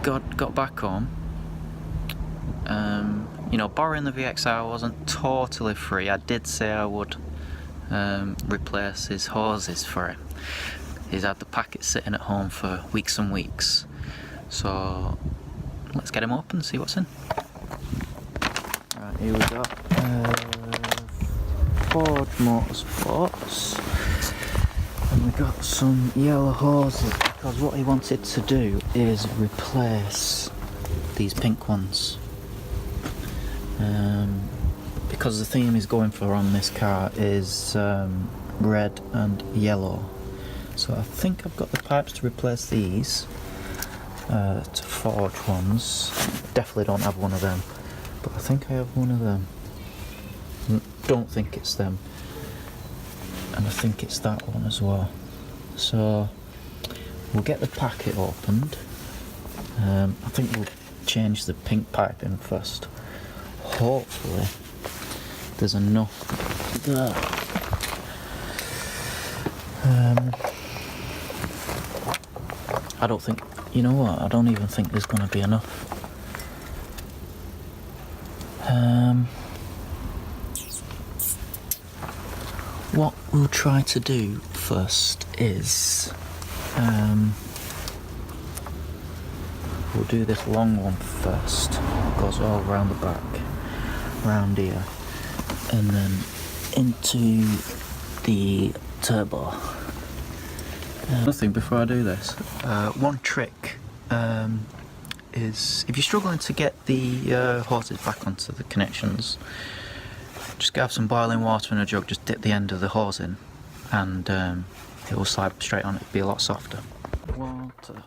got back home. You know, borrowing the VXR wasn't totally free. I did say I would replace his hoses for him. He's had the packet sitting at home for weeks and weeks. So let's get him open and see what's in. Right, here we go. Ford Motorsports. And we got some yellow hoses because what he wanted to do is replace these pink ones. Because the theme he's going for on this car is red and yellow. So I think I've got the pipes to replace these to forge ones. Definitely don't have one of them, but I think I have one of them. Don't think it's them, and I think it's that one as well. So we'll get the packet opened. I think we'll change the pink piping first. Hopefully there's enough there. I don't think, you know what, I don't even think there's going to be enough. What we'll try to do first is we'll do this long one first. It goes all around the back, round here, and then into the turbo. Another thing before I do this, one trick is if you're struggling to get the hoses back onto the connections, just have some boiling water in a jug, just dip the end of the hose in, and it will slide straight on. It'll be a lot softer. Water.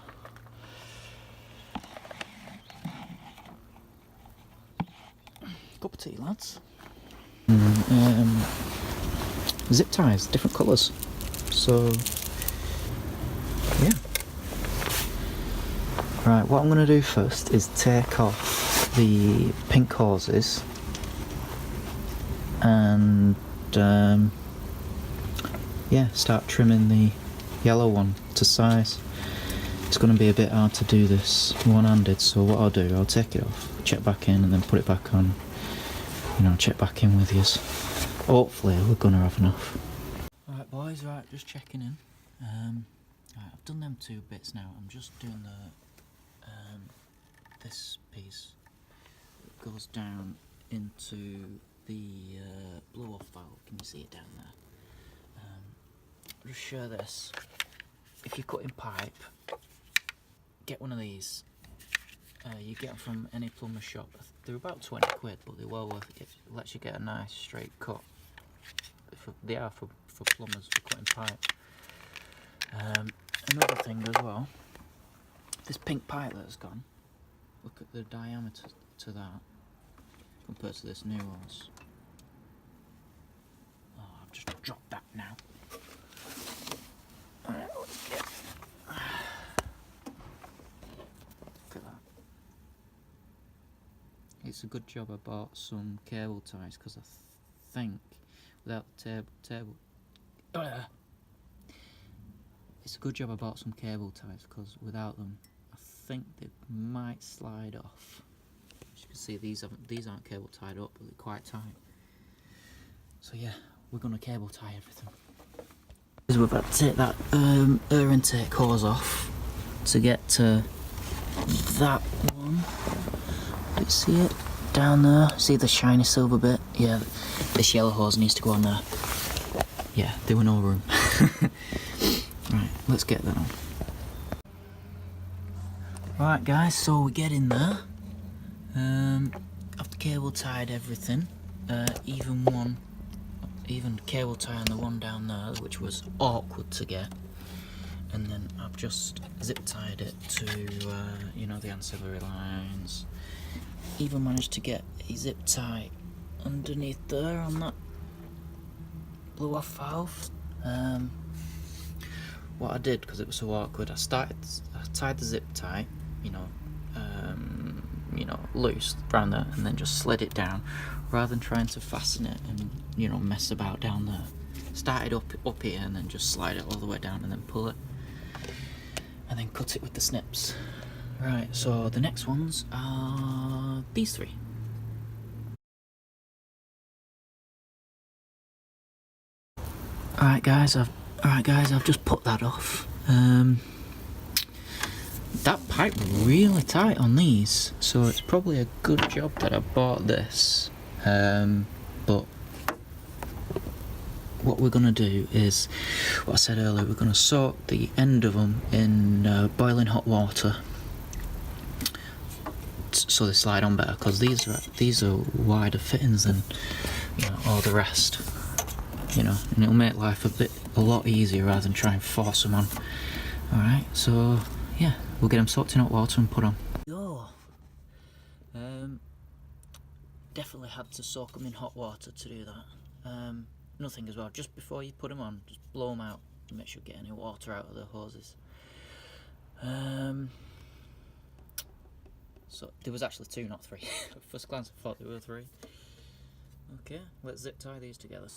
Cup of tea, lads. Zip ties, different colours. So, yeah. Right, what I'm going to do first is take off the pink hoses and yeah, start trimming the yellow one to size. It's going to be a bit hard to do this one-handed, so what I'll do, I'll take it off, check back in, and then put it back on. You know, check back in with yous. Hopefully we're going to have enough. Right boys, right, just checking in. Right, I've done them two bits now. I'm just doing the this piece that goes down into the blow-off valve. Can you see it down there? I'll just show this. If you're cutting pipe, get one of these. You get them from any plumber shop. They're about 20 quid, but they're well worth it. It lets you get a nice straight cut. They are for plumbers, for cutting pipe. Another thing as well, this pink pipe that's gone, look at the diameter to that compared to this new hose. Oh, I've just dropped that now. Alright, let's get... Look at that. It's a good job I bought some cable ties, because I think without the table... It's a good job I bought some cable ties, because without them I think they might slide off. As you can see, these aren't cable tied up, but they're quite tight. So yeah, we're going to cable tie everything. We're about to take that air intake hose off to get to that one. Do you see it down there? See the shiny silver bit? Yeah, this yellow hose needs to go on there. Yeah, there were no room. Right, let's get that on. Right guys, so we get in there. I've cable tied everything. Even cable tie on the one down there, which was awkward to get. And then I've just zip tied it to, you know, the ancillary lines. Even managed to get a zip tie underneath there on that blow-off valve. What I did, because it was so awkward, I tied the zip tie, you know, loose around there, and then just slid it down, rather than trying to fasten it and, you know, mess about down there. Started up here and then just slide it all the way down and then pull it, and then cut it with the snips. Right, so the next ones are these three. Alright guys, I've just put that off. That pipe really tight on these, so it's probably a good job that I bought this. But what we're gonna do is, what I said earlier, we're gonna soak the end of them in boiling hot water, so they slide on better. Because these are wider fittings than, you know, all the rest. You know, and it'll make life a lot easier rather than try and force them on. Alright, so yeah, we'll get them soaked in hot water and put on. Yo, definitely had to soak them in hot water to do that. Nothing as well, just before you put them on, just blow them out and make sure you get any water out of the hoses. So there was actually two, not three. At first glance I thought there were three. Okay, let's zip tie these together.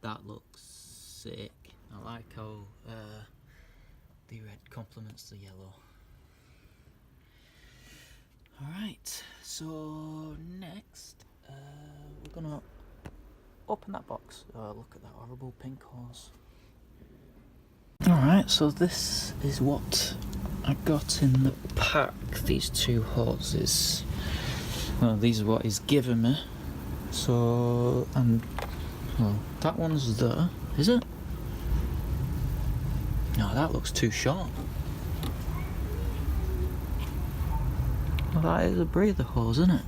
That looks sick. I like how the red complements the yellow. Alright, so next we're gonna open that box. Look at that horrible pink hose. Alright, so this is what I got in the pack. These two hoses. Well, these are what he's given me. So, well, that one's there, is it? No, that looks too short. Well, that is a breather hose, isn't it?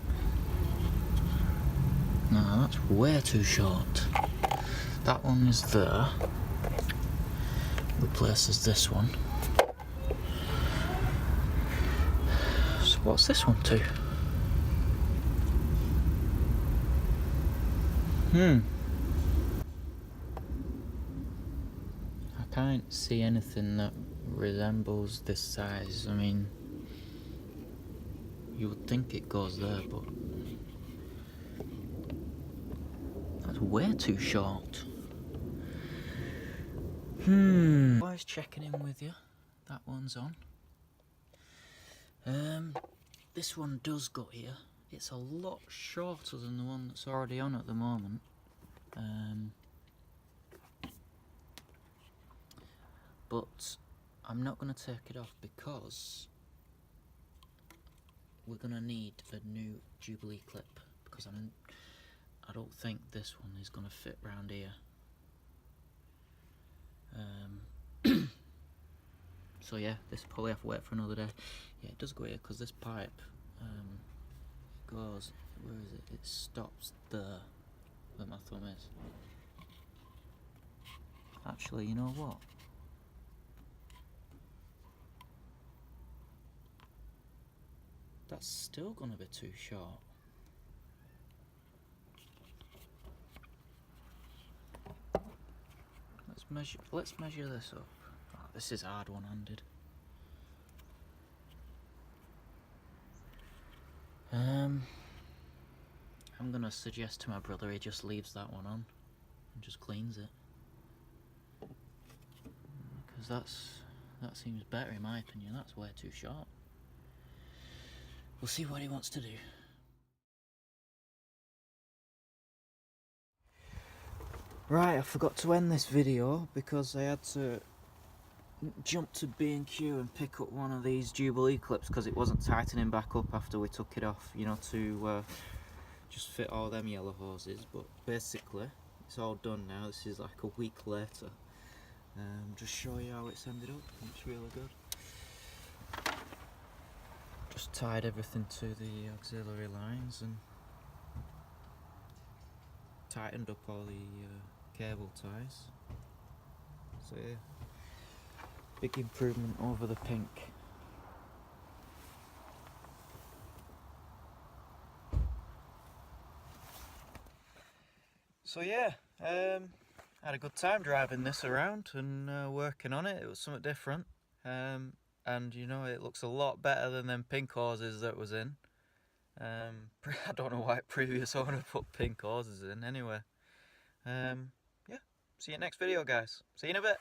No, that's way too short. That one is there. Replaces this one. So what's this one to? I can't see anything that resembles this size. I mean, you would think it goes there, but that's way too short. Always checking in with you. That one's on. This one does go here. It's a lot shorter than the one that's already on at the moment. But I'm not going to take it off because we're going to need a new Jubilee clip, because I don't think this one is going to fit round here. So yeah, this will probably have to wait for another day. Yeah, it does go here because this pipe goes, where is it? It stops there, where my thumb is. Actually, you know what? That's still going to be too short. Let's measure this up. Oh, this is hard one-handed. I'm gonna suggest to my brother he just leaves that one on and just cleans it, because that seems better in my opinion. That's way too short. We'll see what he wants to do. Right, I forgot to end this video because I had to jump to B&Q and pick up one of these Jubilee clips because it wasn't tightening back up after we took it off, you know, to just fit all them yellow hoses. But basically it's all done now. This is like a week later. Just show you how it's ended up. It's really good. Just tied everything to the auxiliary lines and tightened up all the cable ties. So yeah, big improvement over the pink. So yeah, had a good time driving this around and working on it. It was something different, and you know, it looks a lot better than them pink hoses that was in. I don't know why previous owner put pink hoses in anyway. Yeah, see you next video guys. See you in a bit.